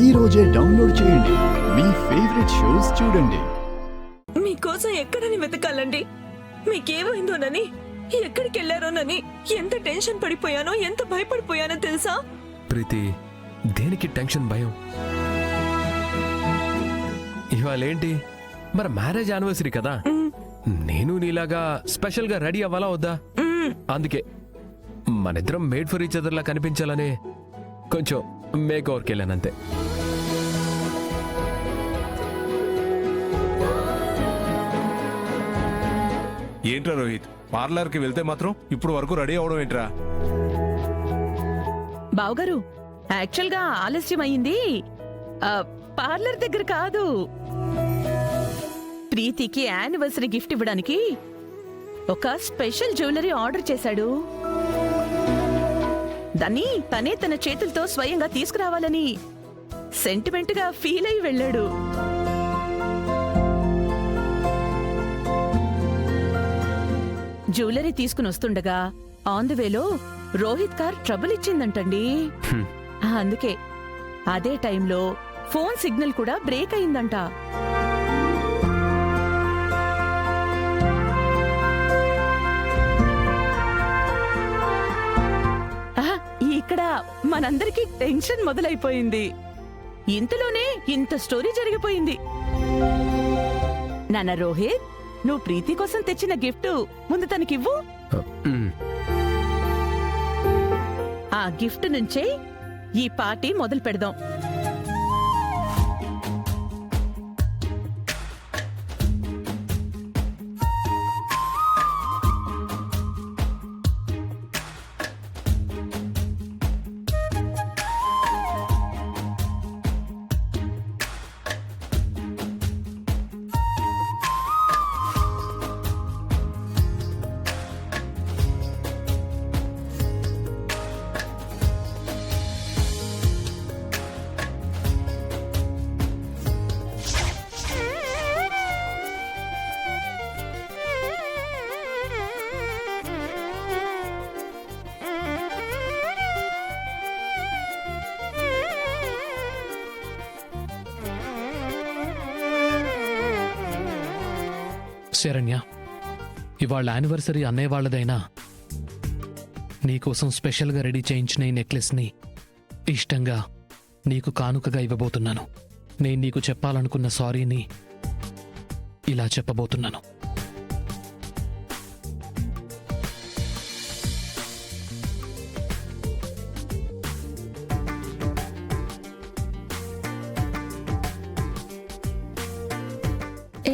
ఈ రోజే డౌన్లోడ్ చేయండి. మీ ఫేవరెట్ షోస్ చూడండి. మీకోసం ఎక్కడని వెతకాలండి? మీకేమైందోనని, ఎక్కడికి వెళ్ళారోనని ఎంత టెన్షన్ పడిపోయానో, ఎంత భయపడిపోయానో తెలుసా? ప్రీతి, దేనికి టెన్షన్, భయం? ఇవాళేంటి మరి మ్యారేజ్ యానివర్సరీ కదా, నేను నీలాగా స్పెషల్ గా రెడీ అవ్వాలా వద్దా? అందుకే మనిద్దరం మేడ్ ఫర్ ఈచ్ అదర్ లా కనిపించాలనే కొంచెం మేక్ ఓవర్కి వెళ్ళానంతే. ఏంట్రా రోహిత్, పార్లర్కి వెళ్తే మాత్రం ఇప్పుడు వరకు రెడీ అవడం ఏంట్రా? బావగారు, యాక్చువల్ గా ఆలస్యం అయింది పార్లర్ దగ్గర కాదు. ప్రీతికి యానివర్సరీ గిఫ్ట్ ఇవ్వడానికి ఒక స్పెషల్ జ్యువెలరీ ఆర్డర్ చేశాడు. దాన్ని తనే తన చేతులతో స్వయంగా తీసుకురావాలని సెంటిమెంట్ గా ఫీల్ అయి వెళ్ళాడు. జ్యువెలరీ తీసుకుని వస్తుండగా ఆన్ ది వేలో రోహిత్ కార్ ట్రబుల్ ఇచ్చిందంటండి. అందుకే అదే టైంలో ఫోన్ సిగ్నల్ కూడా బ్రేక్ అయిందంట. ఇక్కడ మనందరికీ టెన్షన్ మొదలైపోయింది. ఇంతలోనే ఇంత స్టోరీ జరిగిపోయింది. నాన్న రోహిత్, నువ్వు ప్రీతి కోసం తెచ్చిన గిఫ్ట్ ముందు తనకివ్వు. ఆ గిఫ్ట్ నుంచే ఈ పార్టీ మొదలు పెడదాం. శరణ్య, ఇవాళ యానివర్సరీ అన్నయ్య వాళ్ళదైనా నీకోసం స్పెషల్గా రెడీ చేయించిన ఈ నెక్లెస్ని ఇష్టంగా నీకు కానుకగా ఇవ్వబోతున్నాను. నేను నీకు చెప్పాలనుకున్న సారీని ఇలా చెప్పబోతున్నాను.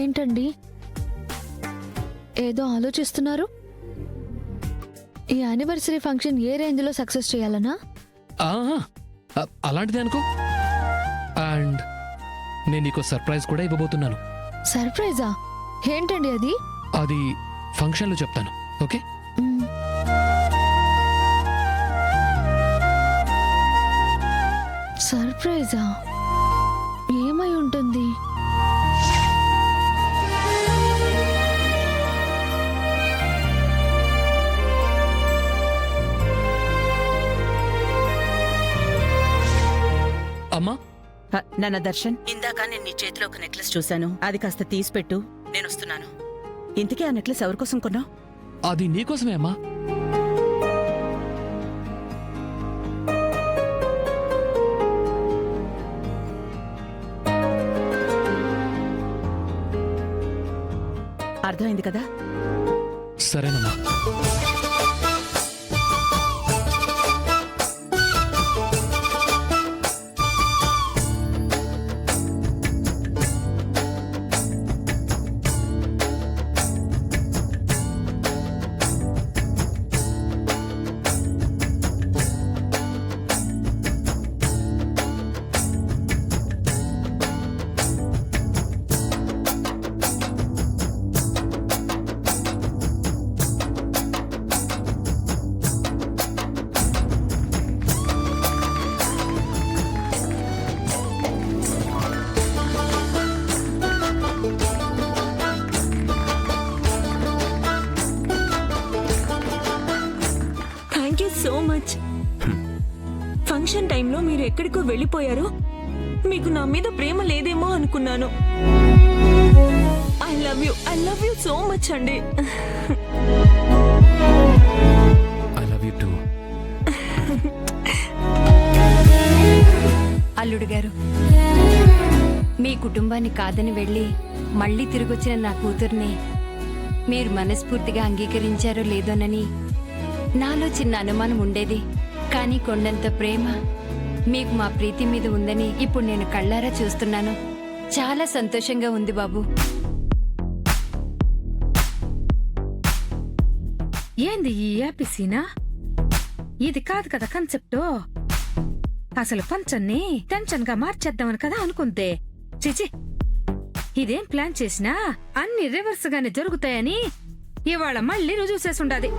ఏంటండి ఏదో ఆలోచిస్తున్నారు? ఈ యానివర్సరీ ఫంక్షన్ ఏ రేంజ్ లో సక్సెస్ చేయాలనా? అలాంటిదే అనుకో. అండ్ నేను నీకు సర్ప్రైజ్ కూడా ఇవ్వబోతున్నాను. సర్ప్రైజా? ఏంటండి అది? అది ఫంక్షన్లో చెప్తాను, ఓకే? సర్ప్రైజా? ఏమై ఉంటుంది? అమ్మా, నాన్న దర్శన్, ఇందాక నేను నీ చేతిలో ఒక నెక్లెస్ చూశాను. అది కాస్త తీసిపెట్టు, నేను వస్తున్నాను. ఇంతకీ ఆ నెక్లెస్ ఎవరికోసం కొన్నావు? అది నీకోసమే అమ్మా. అర్థమైంది కదా? సరేనమ్మా. ఎక్కడికో వెళ్ళిపోయారో మీకు నా మీద ప్రేమ లేదేమో అనుకున్నాను. I love you so much అండి. I love you too. అల్లుడు గారు, మీ కుటుంబాన్ని కాదని వెళ్ళి మళ్ళీ తిరిగొచ్చిన నా కూతుర్ని మీరు మనస్ఫూర్తిగా అంగీకరించారో లేదోనని నాలో చిన్న అనుమానం ఉండేది. కానీ కొండంత ప్రేమ మీకు మా ప్రీతి మీద ఉందని ఇప్పుడు నేను కళ్ళారా చూస్తున్నాను. చాలా సంతోషంగా ఉంది బాబు. ఏంది ఈ యాపిసీనా? ఇది కాదు కదా కాన్సెప్ట్. అసలు పంచన్ని టెన్షన్ గా మార్చేద్దామని కదా అనుకుంటే, చిచి, ఇదేం ప్లాన్ చేసినా అన్ని రివర్స్ గానే జరుగుతాయని ఇవాళ మళ్ళీ రుజువు చేసుండాది.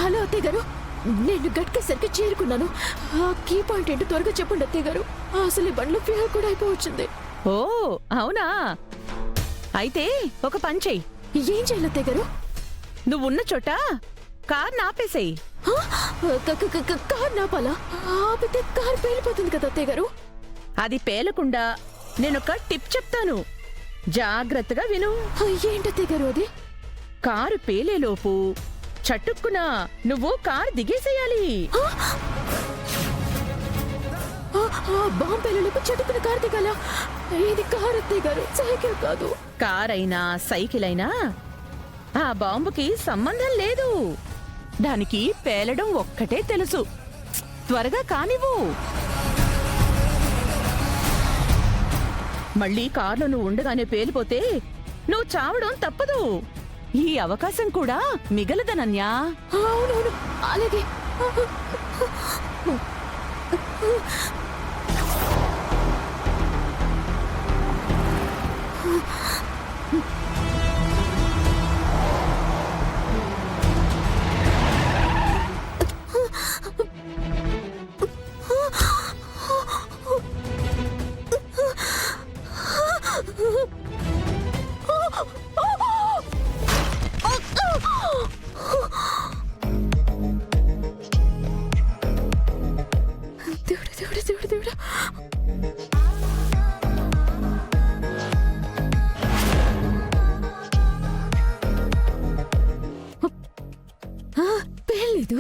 హలో అత్తయ్య గారు, నేను గట్క సరికి చేరుకున్నాను. ఆ కీ పాయింట్ ఏంటో త్వరగా చెప్పండి అత్తయ్య గారు. అసలు ఈ బండ్లో ఫ్యూయల్ కూడా అయిపోవచ్చింది. ఓ అవునా? అయితే ఒక పని చెయ్యి. ఏం చేయాలి అత్తయ్య గారు? నువ్వున్న చోట కార్ నాపేసేయి. కార్ నాపాలా? ఆపితే కార్ పేలిపోతుంది కదా అత్తయ్య గారు. అది పేలకుండా నేనొక టిప్ చెప్తాను, జాగ్రత్తగా విను. ఏంటి అత్తయ్య గారు అది? కారు పేలేలోపు చటుక్కున నువ్వు కారు దిగేసేయాలి. బాంబేలకు చటుకున కార్ దిగాల? ఇది కార్ అత్తయ్య గారు, సైకిల్ కాదు. కారైనా సైకిల్ అయినా ఆ బాంబుకి సంబంధం లేదు. దానికి పేలడం ఒక్కటే తెలుసు. త్వరగా కానివ్వు. మళ్ళీ కార్లో నువ్వు ఉండగానే పేలిపోతే నువ్వు చావడం తప్పదు. ఈ అవకాశం కూడా మిగలదనన్యా. అవునవును, అలాగే. దేవుడా దేవుడా దేవుడా దేవుడా. పేర్లేదు.